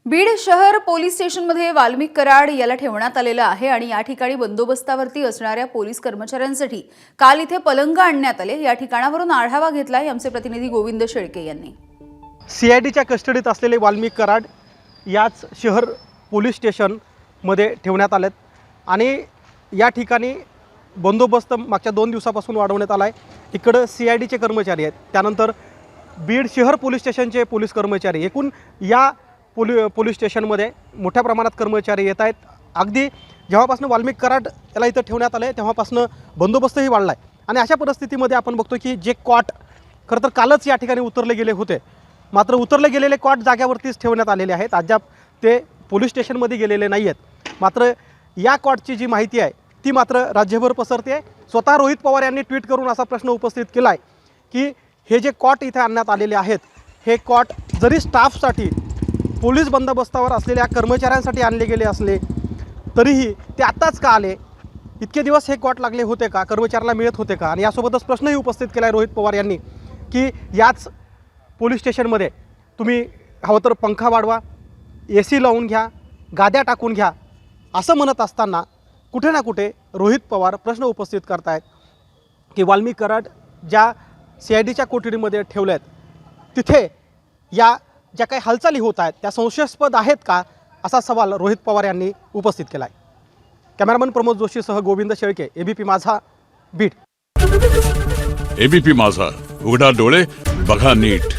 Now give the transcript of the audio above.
बीड शहर पोलीस स्टेशनमध्ये वाल्मिक कराड याला ठेवण्यात आलेलं आहे आणि या ठिकाणी बंदोबस्तावरती असणाऱ्या पोलीस कर्मचाऱ्यांसाठी काल इथे पलंग आणण्यात आले। या ठिकाणावरून आढावा घेतलाय आमचे प्रतिनिधी गोविंद शेळके यांनी। सीआयडीच्या कस्टडीत असलेले वाल्मिक कराड याच शहर पोलीस स्टेशनमध्ये ठेवण्यात आलेत आणि या ठिकाणी बंदोबस्त मागच्या 2 दिवसापासून वाढवण्यात आला आहे। इकडं सीआयडीचे कर्मचारी आहेत, त्यानंतर बीड शहर पोलीस स्टेशनचे पोलीस कर्मचारी, एकूण या पोलीस स्टेशनमध्ये मोठ्या प्रमाणात कर्मचारी येत आहेत। अगदी जेव्हापासून वाल्मिक कराड याला इथं ठेवण्यात आलं आहे तेव्हापासून बंदोबस्तही वाढला आहे आणि अशा परिस्थितीमध्ये आपण बघतो की जे कॉट खरं तर कालच या ठिकाणी उतरले गेले होते, मात्र उतरले गेलेले कॉट जाग्यावरतीच ठेवण्यात आलेले आहेत। अद्याप ते पोलीस स्टेशनमध्ये गेलेले नाही आहेत। मात्र या कॉटची जी माहिती आहे ती मात्र राज्यभर पसरते आहे। स्वतः रोहित पवार यांनी ट्विट करून असा प्रश्न उपस्थित केला आहे की हे जे कॉट इथे आणण्यात आलेले आहेत हे कॉट जरी स्टाफसाठी पोलीस बंदोबस्तावर असलेल्या कर्मचाऱ्यांसाठी आणले गेले असले तरीही ते आत्ताच का आले, इतके दिवस हे कॉट लागले होते का, कर्मचाऱ्याला मिळत होते का? आणि यासोबतच प्रश्नही उपस्थित केला आहे रोहित पवार यांनी की याच पोलीस स्टेशनमध्ये तुम्ही हवं तर पंखा वाढवा, AC लावून घ्या, गाद्या टाकून घ्या, असं म्हणत असताना कुठे ना कुठे रोहित पवार प्रश्न उपस्थित करत आहेत की वाल्मिक कराड ज्या CIDच्या कोठडीमध्ये ठेवले आहेत तिथे या ज्या काही हालचाली होत आहेत त्या संशयास्पद आहेत का, असा सवाल रोहित पवार यांनी उपस्थित केला आहे। कॅमेरामन प्रमोद जोशीसह गोविंद शेळके, ABP माझा, बीड। ABP माझा, उघडा डोळे बघा नीट।